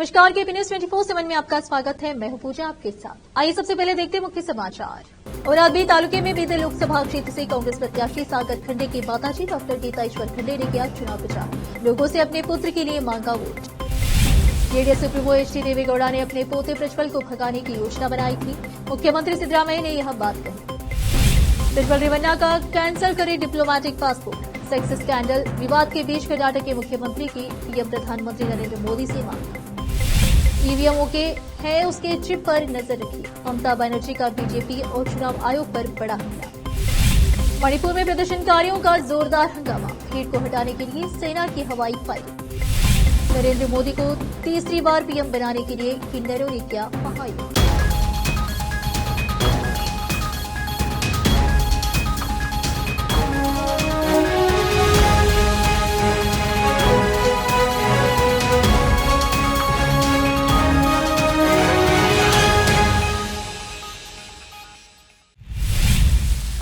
नमस्कार, KP news 24/7 में आपका स्वागत है। मैं हूं पूजा आपके साथ। आइए सबसे पहले देखते हैं मुख्य समाचार। औरादबी तालुके में बीते लोकसभा क्षेत्र से कांग्रेस प्रत्याशी सागर खंडे की माताजी डॉक्टर गीता ईश्वर खंडे ने किया चुनाव प्रचार। लोगों से अपने पुत्र के लिए मांगा वोट। जेडीएस सुप्रीमो एचडी देवेगौड़ा ने अपने पोते प्रज्वल को भगाने की योजना बनाई थी। मुख्यमंत्री सिद्धरामैया ने यह बात कही। प्रज्वल रेवन्ना का कैंसल करे डिप्लोमेटिक पासपोर्ट। सेक्स स्कैंडल विवाद के बीच कर्नाटक के मुख्यमंत्री की पीएम प्रधानमंत्री नरेंद्र मोदी से मांग। ईवीएम ओके है, उसके चिप पर नजर रखी। ममता बनर्जी का बीजेपी और चुनाव आयोग पर बड़ा हमला। मणिपुर में प्रदर्शनकारियों का जोरदार हंगामा। भीड़ को हटाने के लिए सेना की हवाई फायरिंग। नरेंद्र मोदी को तीसरी बार पीएम बनाने के लिए किन्नरों ने किया महायुद्ध।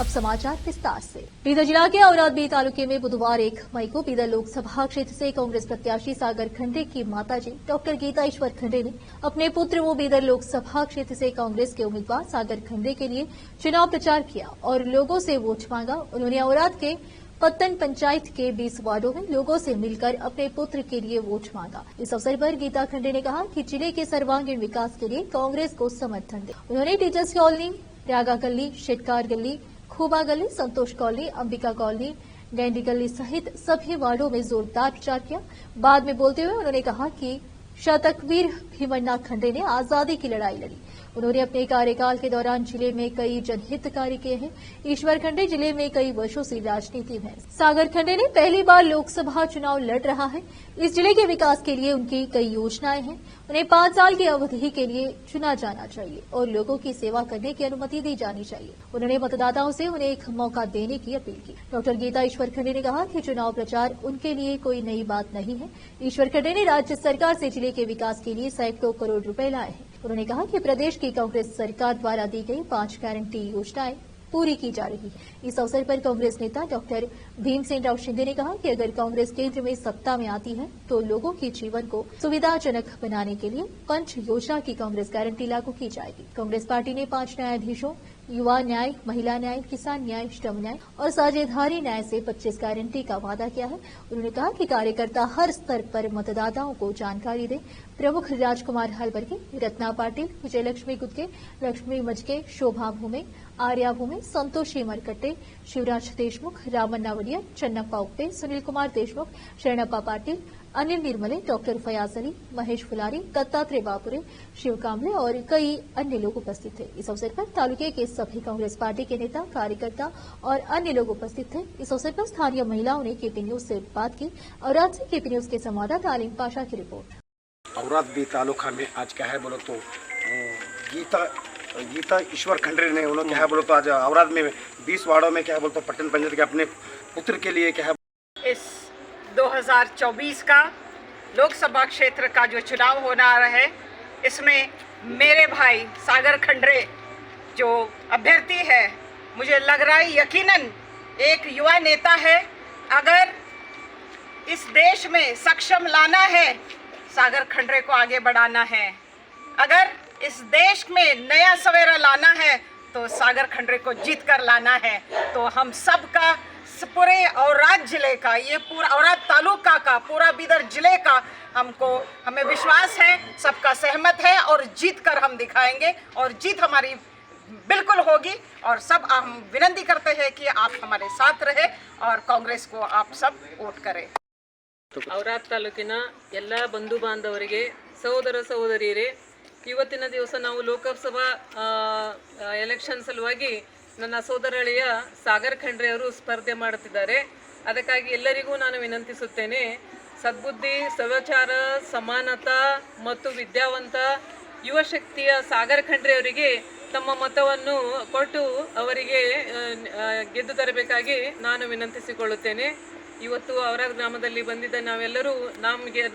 अब समाचार विस्तार से। बीदर जिला के औरादबी तालुके में बुधवार 1 मई को बीदर लोकसभा क्षेत्र से कांग्रेस प्रत्याशी सागर खंडे की माताजी डॉक्टर गीता ईश्वर खंडे ने अपने पुत्र व बीदर लोकसभा क्षेत्र से कांग्रेस के उम्मीदवार सागर खंडे के लिए चुनाव प्रचार किया और लोगों से वोट मांगा। उन्होंने औराद के पत्तन पंचायत के 20 वार्डों में लोगों से मिलकर अपने पुत्र के लिए वोट मांगा। इस अवसर पर गीता खंडे ने कहा कि जिले के सर्वांगीण विकास के लिए कांग्रेस को समर्थन दे। उन्होंने टीचर्स कॉलोनी, रागा गली, शेटकार गली, खूबा गली, संतोष कॉलोनी, अंबिका कॉलोनी, डैंडी गली सहित सभी वार्डों में जोरदार प्रचार किया। बाद में बोलते हुए उन्होंने कहा कि शतकवीर भीमन्ना खंडे ने आजादी की लड़ाई लड़ी। उन्होंने अपने कार्यकाल के दौरान जिले में कई जनहित कार्य किए हैं। ईश्वर खंडे जिले में कई वर्षों से राजनीति में। सागर खंडे ने पहली बार लोकसभा चुनाव लड़ रहा है। इस जिले के विकास के लिए उनकी कई योजनाएं हैं। उन्हें 5 साल की अवधि के लिए चुना जाना चाहिए और लोगों की सेवा करने की अनुमति दी जानी चाहिए। उन्होंने मतदाताओं से उन्हें एक मौका देने की अपील की। डॉक्टर गीता ईश्वर खंडे ने कहा कि चुनाव प्रचार उनके लिए कोई नई बात नहीं है। ईश्वर खंडे ने राज्य सरकार से जिले के विकास के लिए सैकड़ों करोड़ रुपए लाए हैं। उन्होंने कहा कि प्रदेश की कांग्रेस सरकार द्वारा दी गई 5 गारंटी योजनाएं पूरी की जा रही है। इस अवसर पर कांग्रेस नेता डॉक्टर भीमसेन राव शिंदे ने कहा कि अगर कांग्रेस केंद्र में सत्ता में आती है तो लोगों के जीवन को सुविधाजनक बनाने के लिए पंच योजना की कांग्रेस गारंटी लागू की जाएगी। कांग्रेस पार्टी ने 5 न्यायाधीशों, युवा न्याय, महिला न्याय, किसान न्याय, श्रम न्याय और साझेदारी न्याय से 25 गारंटी का वादा किया है। उन्होंने कहा कि कार्यकर्ता हर स्तर पर मतदाताओं को जानकारी दें। प्रमुख राजकुमार हलबर्गे, रत्ना पाटिल, विजयलक्ष्मी गुदके, लक्ष्मी मजके, शोभा भूमे, आर्या भूमे, संतोषी मरकट्टे, शिवराज देशमुख, रामन्ना वडियर, चन्नप्पा उप्पे, सुनील कुमार देशमुख, शरणप्पा पाटिल, अनिल निर्मले, डॉक्टर फयाज अली, महेश फुलारी, दत्तात्रेय बापुरे, शिव कांबले और कई अन्य लोग उपस्थित थे। इस अवसर पर तालुके के सभी कांग्रेस पार्टी के नेता, कार्यकर्ता और अन्य लोग उपस्थित थे। इस अवसर पर स्थानीय महिलाओं ने केपी न्यूज से बात की। औराद से केपी न्यूज के संवाददाता आलिम पाशा की रिपोर्ट। औरादबी तालुका में आज क्या है बोलो तो गीता ईश्वर खंडे ने बोलो क्या है बोलो तो आज औराद में 20 वार्डों में क्या है बोलो तो पट्टन पंचायत के अपने पुत्र के लिए क्या है इस 2024 का लोकसभा क्षेत्र का जो चुनाव होना है, इसमें मेरे भाई सागर खंडे जो अभ्यर्थी है, मुझे लग रहा है यकीनन एक युवा नेता है। अगर इस देश में सक्षम लाना है, सागर खंडे को आगे बढ़ाना है। अगर इस देश में नया सवेरा लाना है तो सागर खंडे को जीत कर लाना है। तो हम सबका पूरे औराद जिले का, ये पूरा औराद तालुका का, पूरा बीदर जिले का हमें विश्वास है, सबका सहमत है और जीत कर हम दिखाएंगे और जीत हमारी बिल्कुल होगी। और सब हम विनती करते हैं कि आप हमारे साथ रहे और कांग्रेस को आप सब वोट करें। ಔರಾದ್ ತಾಲೂಕಿನ ಎಲ್ಲ ಬಂಧು ಬಾಂಧವರಿಗೆ, ಸಹೋದರ ಸಹೋದರಿಯರೇ, ಇವತ್ತಿನ ದಿವಸ ನಾವು ಲೋಕಸಭಾ ಎಲೆಕ್ಷನ್ ಸಲುವಾಗಿ ನನ್ನ ಸೋದರಳಿಯ ಸಾಗರ್ ಖಂಡ್ರೆ ಅವರು ಸ್ಪರ್ಧೆ ಮಾಡುತ್ತಿದ್ದಾರೆ. ಅದಕ್ಕಾಗಿ ಎಲ್ಲರಿಗೂ ನಾನು ವಿನಂತಿಸುತ್ತೇನೆ, ಸದ್ಬುದ್ಧಿ, ಸದಾಚಾರ, ಸಮಾನತಾ ಮತ್ತು ವಿದ್ಯಾವಂತ ಯುವ ಶಕ್ತಿಯ ಸಾಗರ್ ಖಂಡ್ರೆ ಅವರಿಗೆ ತಮ್ಮ ಮತವನ್ನು ಕೊಟ್ಟು ಅವರಿಗೆ ಗೆದ್ದು ತರಬೇಕಾಗಿ ನಾನು ವಿನಂತಿಸಿಕೊಳ್ಳುತ್ತೇನೆ. ಇವತ್ತು ಔರಾದ್ ಗ್ರಾಮದಲ್ಲಿ ಬಂದಿದ್ದ ನಾವೆಲ್ಲರೂ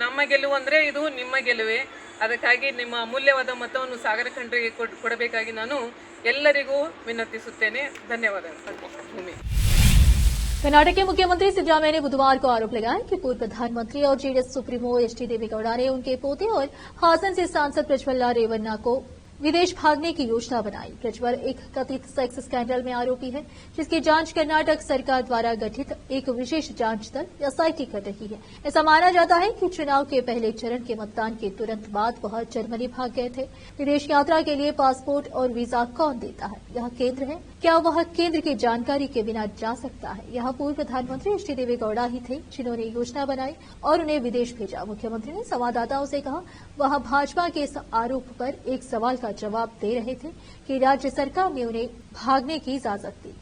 ನಮ್ಮ ಗೆಲುವು ಅಂದರೆ ಇದು ನಿಮ್ಮ ಗೆಲುವೆ. ಅದಕ್ಕಾಗಿ ನಿಮ್ಮ ಅಮೂಲ್ಯವಾದ ಮತವನ್ನು ಸಾಗರ ಖಂಡ್ರೆಗೆ ಕೊಡಬೇಕಾಗಿ ನಾನು ಎಲ್ಲರಿಗೂ ವಿನಂತಿಸುತ್ತೇನೆ. ಧನ್ಯವಾದಗಳು. ಭೂಮಿ कर्नाटक के मुख्यमंत्री सिद्धरामैया ने बुधवार को आरोप लगाया कि पूर्व प्रधानमंत्री और जेडीएस सुप्रीमो एचडी देवेगौड़ा ने उनके पोते और हासन से सांसद प्रज्वल रेवन्ना को विदेश भागने की योजना बनाई। प्रज्वल एक कथित सेक्स स्कैंडल में आरोपी है, जिसकी जांच कर्नाटक सरकार द्वारा गठित एक विशेष जांच दल एसआईटी कर रही है। ऐसा माना जाता है कि चुनाव के पहले चरण के मतदान के तुरंत बाद वह जर्मनी भाग गए थे। विदेश यात्रा के लिए पासपोर्ट और वीजा कौन देता है? यह केंद्र है। क्या वह केंद्र की जानकारी के बिना जा सकता है? यह पूर्व प्रधानमंत्री एचडी देवेगौड़ा ही थे जिन्होंने योजना बनाई और उन्हें विदेश भेजा। मुख्यमंत्री ने संवाददाताओं से कहा, वह भाजपा के इस आरोप पर एक सवाल का जवाब दे रहे थे कि राज्य सरकार ने उन्हें भागने की इजाजत दी।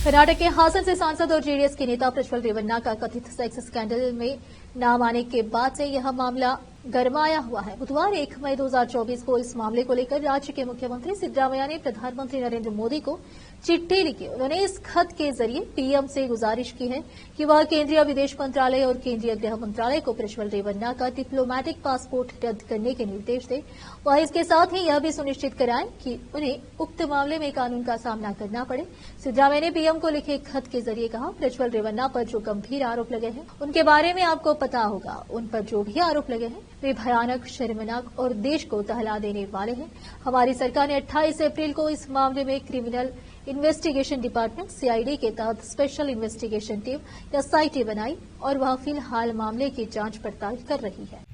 कर्नाटक के हासन से सांसद और जेडीएस के नेता प्रज्वल रेवन्ना का कथित सेक्स स्कैंडल में नाम आने के बाद से यह मामला गरमाया हुआ है। बुधवार 1 मई 2024 को इस मामले को लेकर राज्य के मुख्यमंत्री सिद्धरामैया ने प्रधानमंत्री नरेंद्र मोदी को चिट्ठी लिखी। उन्होंने इस खत के जरिए पीएम से गुजारिश की है कि वह केंद्रीय विदेश मंत्रालय और केंद्रीय गृह मंत्रालय को प्रज्वल रेवन्ना का डिप्लोमैटिक पासपोर्ट रद्द करने के निर्देश दे। वह इसके साथ ही यह भी सुनिश्चित कराएं कि उन्हें उक्त मामले में कानून का सामना करना पड़े। सिद्धरामैया ने पीएम को लिखे खत के जरिए कहा, प्रज्वल रेवन्ना पर जो गंभीर आरोप लगे हैं उनके बारे में आपको पता होगा। उन पर जो भी आरोप लगे हैं वे भयानक, शर्मनाक और देश को दहला देने वाले हैं। हमारी सरकार ने 28 अप्रैल को इस मामले में क्रिमिनल इन्वेस्टिगेशन डिपार्टमेंट सीआईडी के तहत स्पेशल इन्वेस्टिगेशन टीम एसआईटी बनाई और वह फिलहाल मामले की जांच पड़ताल कर रही है।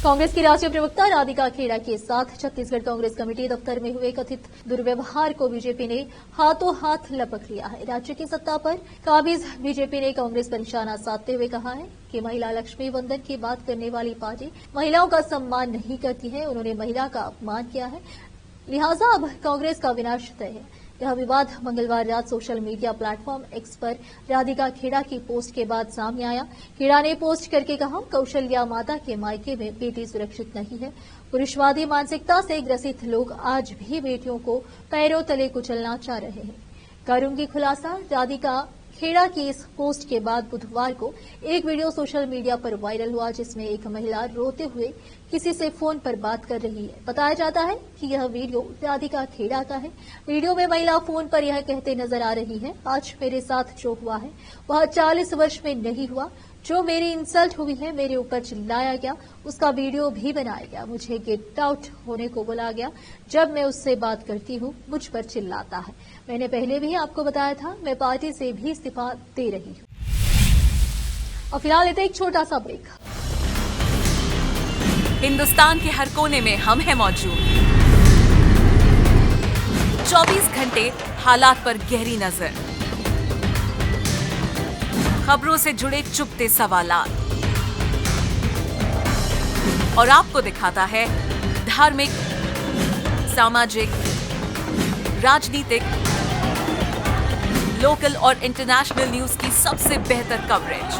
कांग्रेस की राष्ट्रीय प्रवक्ता राधिका खेड़ा के साथ छत्तीसगढ़ कांग्रेस कमेटी दफ्तर में हुए कथित दुर्व्यवहार को बीजेपी ने हाथों हाथ लपक लिया है। राज्य की सत्ता पर काबिज बीजेपी ने कांग्रेस पर निशाना साधते हुए कहा है कि महिला लक्ष्मी वंदन की बात करने वाली पार्टी महिलाओं का सम्मान नहीं करती है। उन्होंने महिला का अपमान किया है, लिहाजा अब कांग्रेस का विनाश तय है। यह विवाद मंगलवार रात सोशल मीडिया प्लेटफॉर्म एक्स पर राधिका खेड़ा की पोस्ट के बाद सामने आया। खेड़ा ने पोस्ट करके कहा, कौशल्या माता के मायके में बेटी सुरक्षित नहीं है। पुरुषवादी मानसिकता से ग्रसित लोग आज भी बेटियों को पैरों तले कुचलना चाह रहे हैं। करूंगी खुलासा। राधिका खेड़ा की इस पोस्ट के बाद बुधवार को एक वीडियो सोशल मीडिया पर वायरल हुआ, जिसमें एक महिला रोते हुए किसी से फोन पर बात कर रही है। बताया जाता है कि यह वीडियो राधिका खेड़ा का है। वीडियो में महिला फोन पर यह कहते नजर आ रही है, आज मेरे साथ जो हुआ है वह 40 वर्ष में नहीं हुआ। जो मेरी इंसल्ट हुई है, मेरे ऊपर चिल्लाया गया, उसका वीडियो भी बनाया गया। मुझे गेट आउट होने को बोला गया। जब मैं उससे बात करती हूँ मुझ पर चिल्लाता है। मैंने पहले भी आपको बताया था, मैं पार्टी से भी इस्तीफा दे रही हूँ। और फिलहाल लेते एक छोटा सा ब्रेक। हिंदुस्तान के हर कोने में हम हैं मौजूद। 24 घंटे हालात पर गहरी नजर, खबरों से जुड़े चुपते सवालात और आपको दिखाता है धार्मिक, सामाजिक, राजनीतिक, लोकल और इंटरनेशनल न्यूज की सबसे बेहतर कवरेज,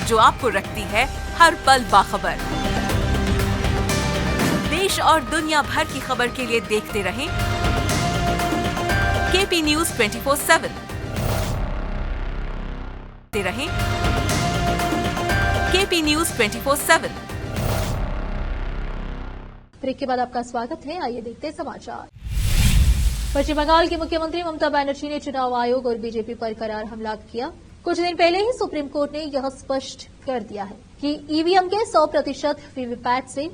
जो आपको रखती है हर पल बाखबर। देश और दुनिया भर की खबर के लिए देखते रहें केपी न्यूज 24/7। रहें केपी न्यूज 24/7। ब्रेक के बाद आपका स्वागत है। आइए देखते हैं समाचार। पश्चिम बंगाल की मुख्यमंत्री ममता बनर्जी ने चुनाव आयोग और बीजेपी पर करार हमला किया। कुछ दिन पहले ही सुप्रीम कोर्ट ने यह स्पष्ट कर दिया है कि ईवीएम के 100% वीवीपैट से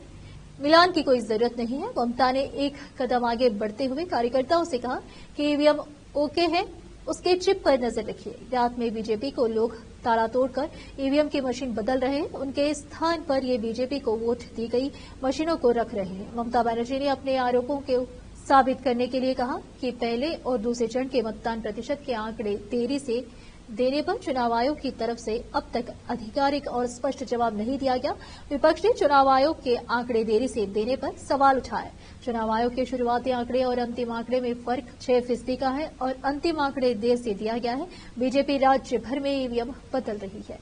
मिलान की कोई जरूरत नहीं है। ममता ने एक कदम आगे बढ़ते हुए कार्यकर्ताओं से कहा कि ईवीएम ओके है, उसके चिप पर नजर रखिए। रात में बीजेपी को लोग ताला तोड़कर ईवीएम की मशीन बदल रहे हैं। उनके स्थान पर ये बीजेपी को वोट दी गई मशीनों को रख रहे हैं। ममता बनर्जी ने अपने आरोपों को साबित करने के लिए कहा कि पहले और दूसरे चरण के मतदान प्रतिशत के आंकड़े देरी से देने पर चुनाव आयोग की तरफ से अब तक आधिकारिक और स्पष्ट जवाब नहीं दिया गया। विपक्ष ने चुनाव आयोग के आंकड़े देरी से देने पर सवाल उठाया। चुनाव आयोग के शुरुआती आंकड़े और अंतिम आंकड़े में फर्क 6% का है और अंतिम आंकड़े देर से दिया गया है। बीजेपी राज्य भर में ईवीएम बदल रही है।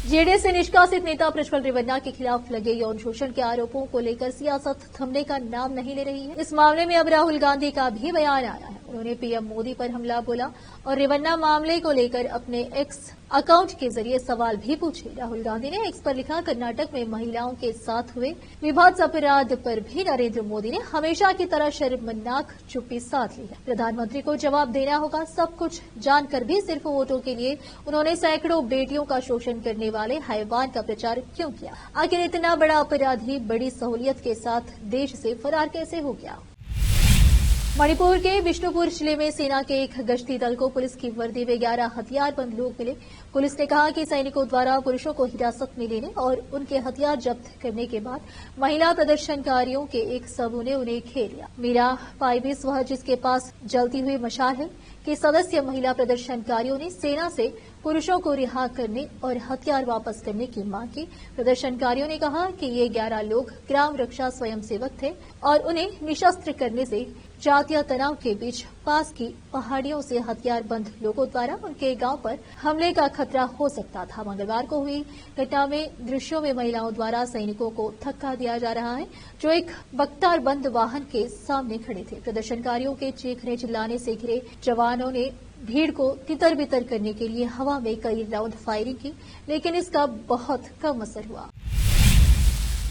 जेडीएस से निष्कासित नेता प्रज्वल रेवन्ना के खिलाफ लगे यौन शोषण के आरोपों को लेकर सियासत थमने का नाम नहीं ले रही है। इस मामले में अब राहुल गांधी का भी बयान आया है। उन्होंने पीएम मोदी पर हमला बोला और रेवन्ना मामले को लेकर अपने एक्स अकाउंट के जरिए सवाल भी पूछे। राहुल गांधी ने एक्स पर लिखा, कर्नाटक में महिलाओं के साथ हुए विभत्स अपराध पर भी नरेंद्र मोदी ने हमेशा की तरह शर्मनाक चुप्पी साध ली है। प्रधानमंत्री को जवाब देना होगा। सब कुछ जानकर भी सिर्फ वोटों के लिए उन्होंने सैकड़ों बेटियों का शोषण करने वाले हैवान का प्रचार क्यों किया? आखिर इतना बड़ा अपराधी बड़ी सहूलियत के साथ देश से फरार कैसे हो गया? मणिपुर के बिष्णुपुर जिले में सेना के एक गश्ती दल को पुलिस की वर्दी में 11 हथियारबंद लोग मिले। पुलिस ने कहा कि सैनिकों द्वारा पुरुषों को हिरासत में लेने और उनके हथियार जब्त करने के बाद महिला प्रदर्शनकारियों के एक समूह ने उन्हें घेर लिया। मीरा पाइबिस, वह जिसके पास जलती हुई मशाल है, के सदस्य महिला प्रदर्शनकारियों ने सेना से पुरुषों को रिहा करने और हथियार वापस करने की मांग की। प्रदर्शनकारियों ने कहा कि ये 11 लोग ग्राम रक्षा स्वयंसेवक थे और उन्हें निशस्त्र करने से जातीय तनाव के बीच पास की पहाड़ियों से हथियारबंद लोगों द्वारा उनके गांव पर हमले का खतरा हो सकता था। मंगलवार को हुई घटना में दृश्यों में महिलाओं द्वारा सैनिकों को धक्का दिया जा रहा है, जो एक बख्तारबंद वाहन के सामने खड़े थे। प्रदर्शनकारियों के चीखने चिल्लाने से घिरे जवानों ने भीड़ को तितर बितर करने के लिए हवा में कई राउंड फायरिंग की, लेकिन इसका बहुत कम असर हुआ।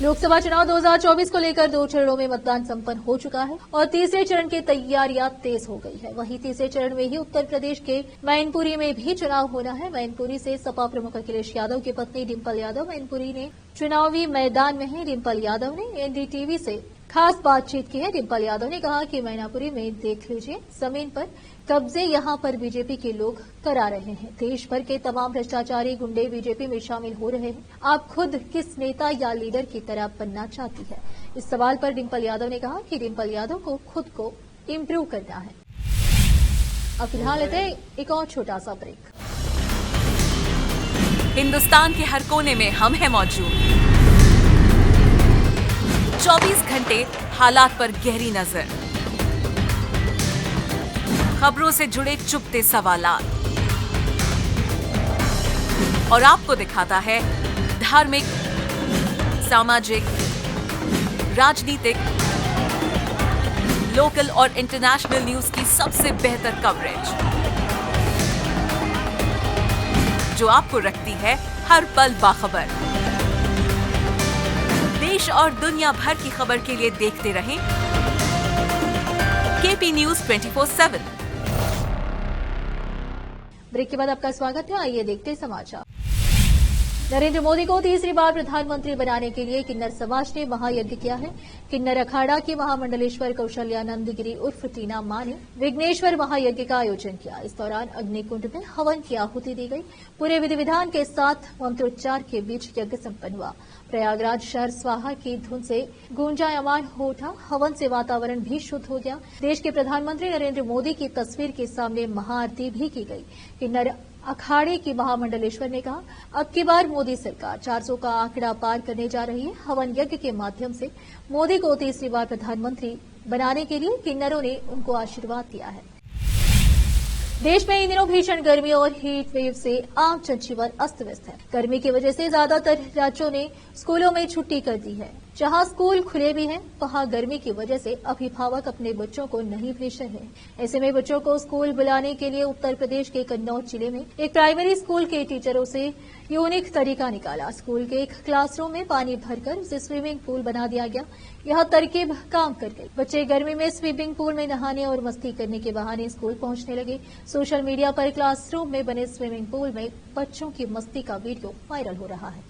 लोकसभा चुनाव 2024 को लेकर 2 चरणों में मतदान संपन्न हो चुका है और तीसरे चरण की तैयारियां तेज हो गई है। वहीं तीसरे चरण में ही उत्तर प्रदेश के मैनपुरी में भी चुनाव होना है। मैनपुरी से सपा प्रमुख अखिलेश यादव की पत्नी डिंपल यादव मैनपुरी ने चुनावी मैदान में है। डिंपल यादव ने एनडीटीवी से खास बातचीत की है। डिंपल यादव ने कहा कि मैनापुरी में देख लीजिए, जमीन पर कब्जे यहां पर बीजेपी के लोग करा रहे हैं। देश भर के तमाम भ्रष्टाचारी गुंडे बीजेपी में शामिल हो रहे हैं। आप खुद किस नेता या लीडर की तरह बनना चाहती है? इस सवाल पर डिंपल यादव ने कहा कि डिंपल यादव को खुद को इम्प्रूव करना है। अब फिलहाल लेते हैं एक और छोटा सा ब्रेक। हिंदुस्तान के हर कोने में हम हैं मौजूद। 24 घंटे हालात पर गहरी नजर, खबरों से जुड़े चुपते सवालात और आपको दिखाता है धार्मिक, सामाजिक, राजनीतिक, लोकल और इंटरनेशनल न्यूज की सबसे बेहतर कवरेज, जो आपको रखती है हर पल बाखबर। देश और दुनिया भर की खबर के लिए देखते रहें केपी न्यूज 24/7। ब्रेक के बाद आपका स्वागत है। आइए देखते समाचार। नरेंद्र मोदी को तीसरी बार प्रधानमंत्री बनाने के लिए किन्नर समाज ने महायज्ञ किया है। किन्नर अखाड़ा की महामंडलेश्वर कौशल्यानंद गिरी उर्फ टीना मां ने विघ्नेश्वर महायज्ञ का आयोजन किया। इस दौरान अग्निकुंड में हवन की आहुति दी गई। पूरे विधि विधान के साथ मंत्रोच्चार के बीच यज्ञ संपन्न हुआ। प्रयागराज शहर स्वाहा की धुन से गूंजायमान हो उठा। हवन से वातावरण भी शुद्ध हो गया। देश के प्रधानमंत्री नरेंद्र मोदी की तस्वीर के सामने महाआरती भी की गई। किन्नर अखाड़े की महामंडलेश्वर ने कहा, अब की बार मोदी सरकार 400 का आंकड़ा पार करने जा रही है। हवन यज्ञ के माध्यम से मोदी को तीसरी बार प्रधानमंत्री बनाने के लिए किन्नरों ने उनको आशीर्वाद दिया है। देश में इन दिनों भीषण गर्मी और हीट वेव से आम जनजीवन अस्त व्यस्त है। गर्मी की वजह से ज्यादातर राज्यों ने स्कूलों में छुट्टी कर दी है। जहां स्कूल खुले भी हैं, वहां गर्मी की वजह से अभिभावक अपने बच्चों को नहीं भेज रहे हैं। ऐसे में बच्चों को स्कूल बुलाने के लिए उत्तर प्रदेश के कन्नौज जिले में एक प्राइमरी स्कूल के टीचरों से यूनिक तरीका निकाला। स्कूल के एक क्लासरूम में पानी भरकर उसे स्विमिंग पूल बना दिया गया। यह तरकीब काम कर गई। बच्चे गर्मी में स्विमिंग पूल में नहाने और मस्ती करने के बहाने स्कूल पहुंचने लगे। सोशल मीडिया पर क्लासरूम में बने स्विमिंग पूल में बच्चों की मस्ती का वीडियो वायरल हो रहा है।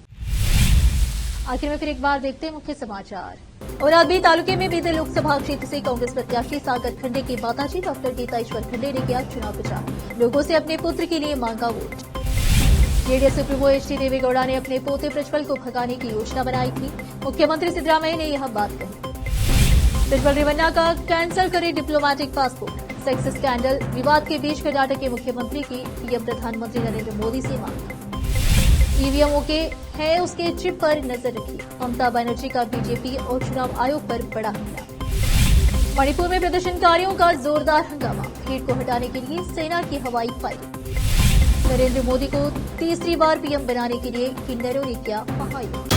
आखिर में फिर एक बार देखते हैं मुख्य समाचार। औरादी तालुके में बीते लोकसभा क्षेत्र से कांग्रेस प्रत्याशी सागर खंडे की माताजी डॉक्टर गीता ईश्वर खंडे ने किया चुनाव प्रचार। लोगों से अपने पुत्र के लिए मांगा वोट। जेडीएस सुप्रीमो एचडी देवेगौड़ा ने अपने पोते प्रज्वल को भगाने की योजना बनाई थी। मुख्यमंत्री सिद्धरामैया ने यह बात कही। प्रज्वल रेवन्ना का कैंसिल करे डिप्लोमेटिक पासपोर्ट। सेक्स स्कैंडल विवाद के बीच कर्नाटक के मुख्यमंत्री की पीएम प्रधानमंत्री नरेंद्र मोदी से मांग। ईवीएम ओके है, उसके चिप पर नजर रखी। ममता बनर्जी का बीजेपी और चुनाव आयोग पर बड़ा हमला। मणिपुर में प्रदर्शनकारियों का जोरदार हंगामा। भीड़ को हटाने के लिए सेना की हवाई फायरिंग। नरेंद्र मोदी को तीसरी बार पीएम बनाने के लिए किन्नरों ने किया महायज्ञ।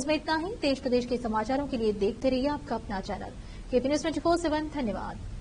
न्यूज में इतना ही। देश प्रदेश के समाचारों के लिए देखते रहिए आपका अपना चैनल KP News 24/7। धन्यवाद।